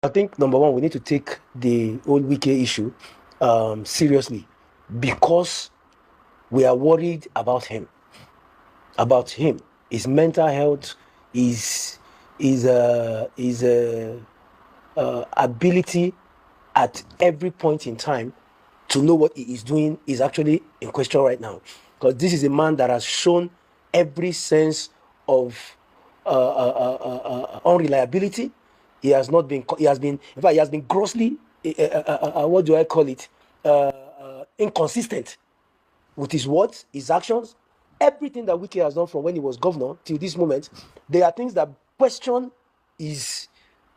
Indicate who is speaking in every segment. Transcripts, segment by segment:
Speaker 1: I think number one, we need to take the whole WIKE issue seriously because we are worried about him, his mental health, his ability at every point in time to know what he is doing is actually in question right now. Because this is a man that has shown every sense of unreliability. He has not been. He has been. In fact, he has been grossly. What do I call it? Inconsistent with his words, his actions, everything that WIKE has done from when he was governor till this moment. There are things that question is.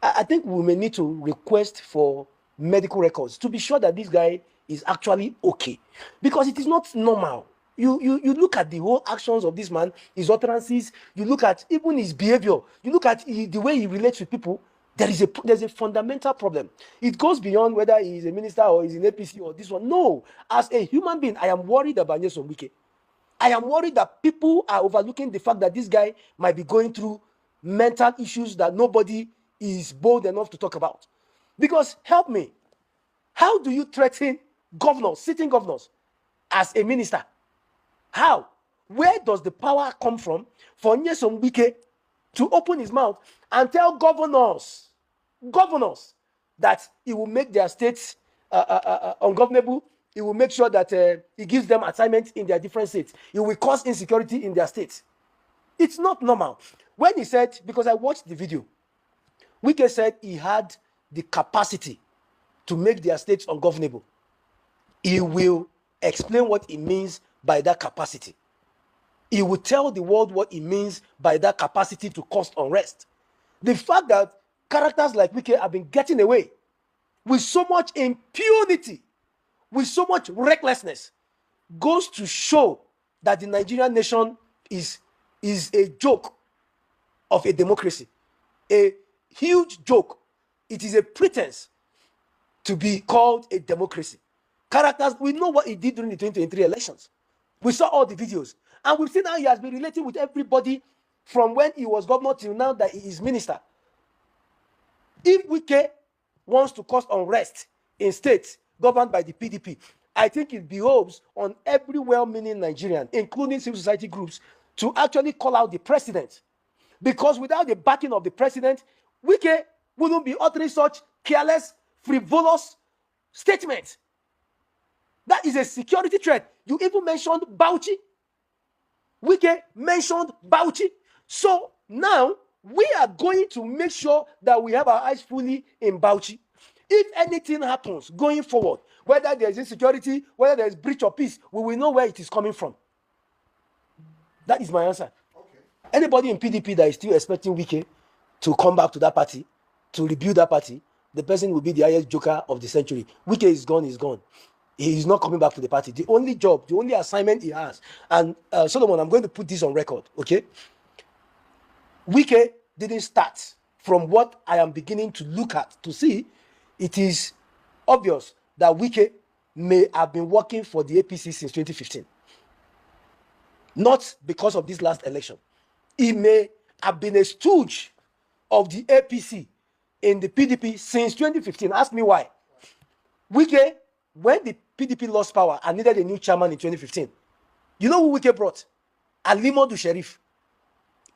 Speaker 1: I think we may need to request for medical records to be sure that this guy is actually okay, because it is not normal. You look at the whole actions of this man, his utterances. You look at even his behavior. You look at the way he relates with people. There's a fundamental problem. It goes beyond whether he is a minister or he's in APC or this one. No, as a human being, I am worried about Nyesom Wike. I am worried that people are overlooking the fact that this guy might be going through mental issues that nobody is bold enough to talk about. Because help me, how do you threaten governors, sitting governors, as a minister? How? Where does the power come from for Nyesom Wike to open his mouth and tell governors that he will make their states ungovernable? He will make sure that he gives them assignments in their different states. He will cause insecurity in their states. It's not normal. When he said, because I watched the video, Wike said he had the capacity to make their states ungovernable. He will explain what he means by that capacity. He will tell the world what he means by that capacity to cause unrest. The fact that characters like Wike have been getting away with so much impunity, with so much recklessness, goes to show that the Nigerian nation is a joke of a democracy, a huge joke. It is a pretense to be called a democracy. Characters, we know what he did during the 2023 elections. We saw all the videos. And we've seen how he has been relating with everybody from when he was governor till now that he is minister. If Wike wants to cause unrest in states governed by the PDP, I think it behoves on every well-meaning Nigerian, including civil society groups, to actually call out the president. Because without the backing of the president, Wike wouldn't be uttering such careless, frivolous statements. That is a security threat. You even mentioned Bauchi. Wike mentioned Bauchi. So now we are going to make sure that we have our eyes fully in Bauchi. If anything happens going forward, whether there is insecurity, whether there is breach of peace, we will know where it is coming from. That is my answer. Okay. Anybody in PDP that is still expecting Wike to come back to that party, to rebuild that party, the person will be the highest joker of the century. Wike is gone, is gone. He is not coming back to the party. The only job, the only assignment he has, and Solomon, I'm going to put this on record, okay? Wike didn't start from what I am beginning to look at to see. It is obvious that Wike may have been working for the APC since 2015. Not because of this last election. He may have been a stooge of the APC in the PDP since 2015. Ask me why. Wike, when the PDP lost power and needed a new chairman in 2015, you know who Wike brought? Alimodu Sheriff.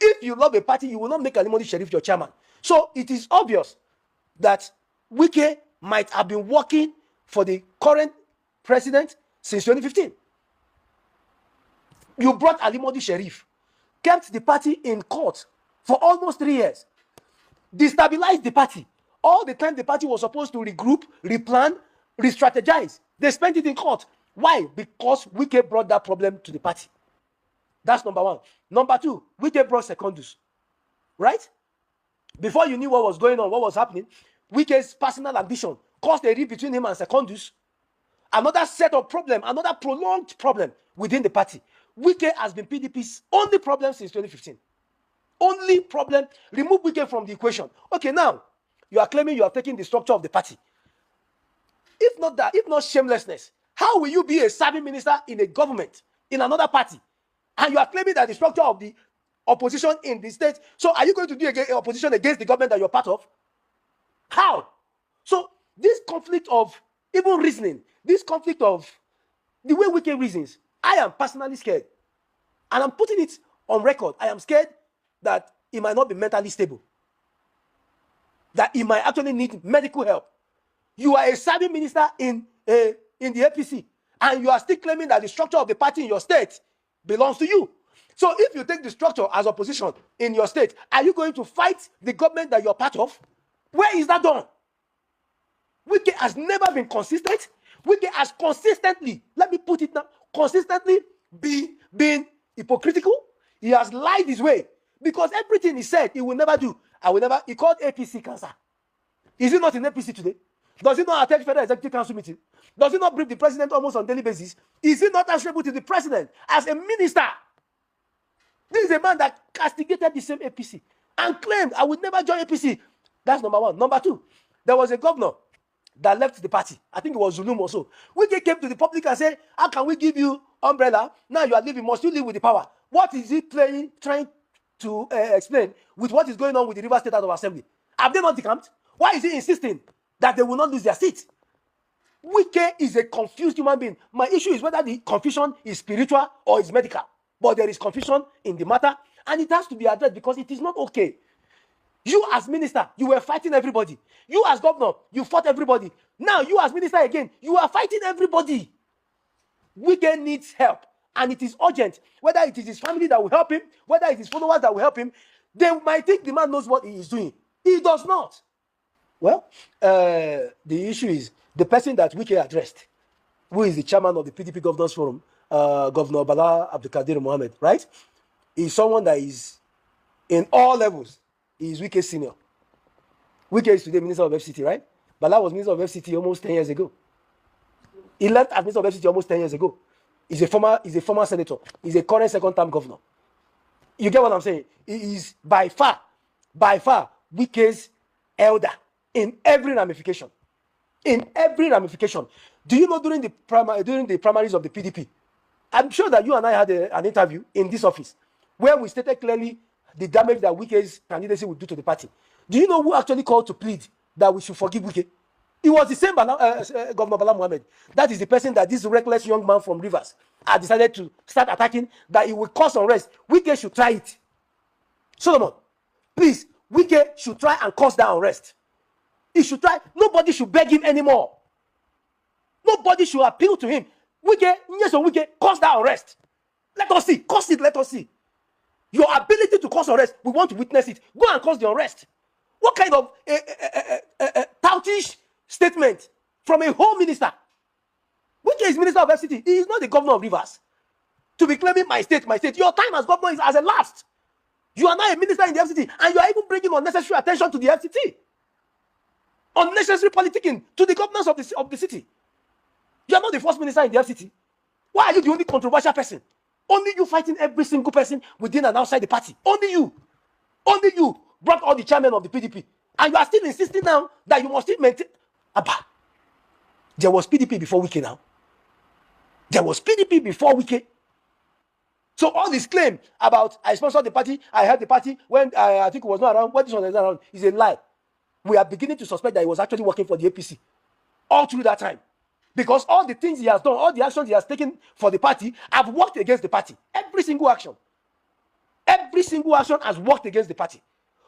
Speaker 1: If you love a party, you will not make Alimodu Sheriff your chairman. So it is obvious that Wike might have been working for the current president since 2015. You brought Alimodu Sheriff, kept the party in court for almost 3 years, destabilized the party. All the time the party was supposed to regroup, replan, re-strategize. They spent it in court. Why? Because Wike brought that problem to the party. That's number one. Number two, Wike brought Secondus. Right? Before you knew what was going on, what was happening, Wike's personal ambition caused a rift between him and Secondus. Another set of problem, another prolonged problem within the party. Wike has been PDP's only problem since 2015. Only problem. Remove Wike from the equation. Okay, now, you are claiming you are taking the structure of the party. If not that, if not shamelessness, how will you be a serving minister in a government, in another party, and you are claiming that the structure of the opposition in the state, so are you going to do opposition against the government that you're part of? How? conflict of even reasoning, this conflict of the way Wike reasons, I am personally scared. And I'm putting it on record. I am scared that he might not be mentally stable, that he might actually need medical help. You are a serving minister in the APC, and you are still claiming that the structure of the party in your state belongs to you. So if you take the structure as opposition in your state, are you going to fight the government that you're part of? Where is that done? Wike has never been consistent. Wike has consistently, let me put it now, consistently been hypocritical. He has lied his way, because everything he said he will never do. He called APC cancer. Is he not in APC today? Does he not attend Federal Executive Council meeting? Does he not brief the president almost on daily basis? Is he not answerable to the president as a minister? This is a man that castigated the same APC and claimed, I would never join APC. That's number one. Number two, there was a governor that left the party. I think it was Zulum or so. Wike came to the public and said, how can we give you umbrella? Now you are leaving. Must you live with the power? What is he trying to explain with what is going on with the River State House of Assembly? Have they not decamped? Why is he insisting that they will not lose their seat? Wike is a confused human being. My issue is whether the confusion is spiritual or is medical. But there is confusion in the matter, and it has to be addressed, because it is not okay. You as minister, you were fighting everybody. You as governor, you fought everybody. Now you as minister again, you are fighting everybody. Wike needs help, and it is urgent. Whether it is his family that will help him, whether it is his followers that will help him, they might think the man knows what he is doing. He does not. Well, the issue is the person that Wike addressed, who is the chairman of the PDP Governors Forum, Governor Bala Abdulkadir Mohammed, right? Is someone that is in all levels. He is Wike's senior. Wike is today Minister of FCT, right? Bala was Minister of FCT almost 10 years ago. He left as Minister of FCT almost 10 years ago. He's a former senator. He's a current second-term governor. You get what I'm saying? He is by far, Wike's elder in every ramification. In every ramification. Do you know during the primaries of the PDP, I'm sure that you and I had an interview in this office where we stated clearly the damage that Wike's candidacy would do to the party. Do you know who actually called to plead that we should forgive Wike? It was the same Governor Bala Mohammed. That is the person that this reckless young man from Rivers had decided to start attacking, that it will cause unrest. Wike should try it. Solomon, please, Wike should try and cause that unrest. He should try. Nobody should beg him anymore. Nobody should appeal to him. Wike, cause that unrest. Let us see. Cause it, let us see. Your ability to cause unrest, we want to witness it. Go and cause the unrest. What kind of toutish statement from a home minister? Wike is Minister of FCT. He is not the governor of Rivers. To be claiming my state. Your time as governor has elapsed. You are now a minister in the FCT, and you are even bringing unnecessary attention to the FCT. Unnecessary politicking to the governors of the city. You are not the first minister in the FCT. Why are you the only controversial person? Only you fighting every single person within and outside the party. Only you. Only you brought all the chairmen of the PDP. And you are still insisting now that you must still maintain. Abba, there was PDP before Wike now. There was PDP before Wike. So all this claim about I sponsored the party, I helped the party when I think it was not around, when this one was not around, is a lie. We are beginning to suspect that he was actually working for the APC all through that time. Because all the things he has done, all the actions he has taken for the party have worked against the party. Every single action. Every single action has worked against the party.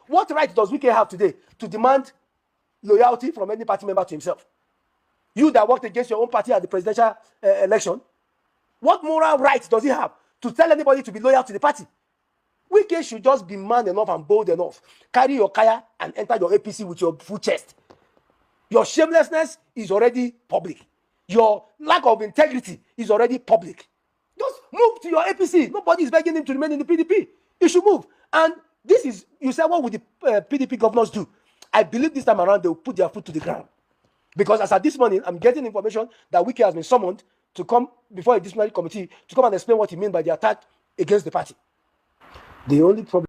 Speaker 1: What right does Wike have today to demand loyalty from any party member to himself? You that worked against your own party at the presidential election, what moral right does he have to tell anybody to be loyal to the party? Wike should just be man enough and bold enough. Carry your kaya and enter your APC with your full chest. Your shamelessness is already public. Your lack of integrity is already public. Just move to your APC. Nobody is begging him to remain in the PDP. You should move. And this is, you said, what would the PDP governors do? I believe this time around they will put their foot to the ground. Because as at this morning, I'm getting information that Wike has been summoned to come before a disciplinary committee to come and explain what he meant by the attack against the party. The only problem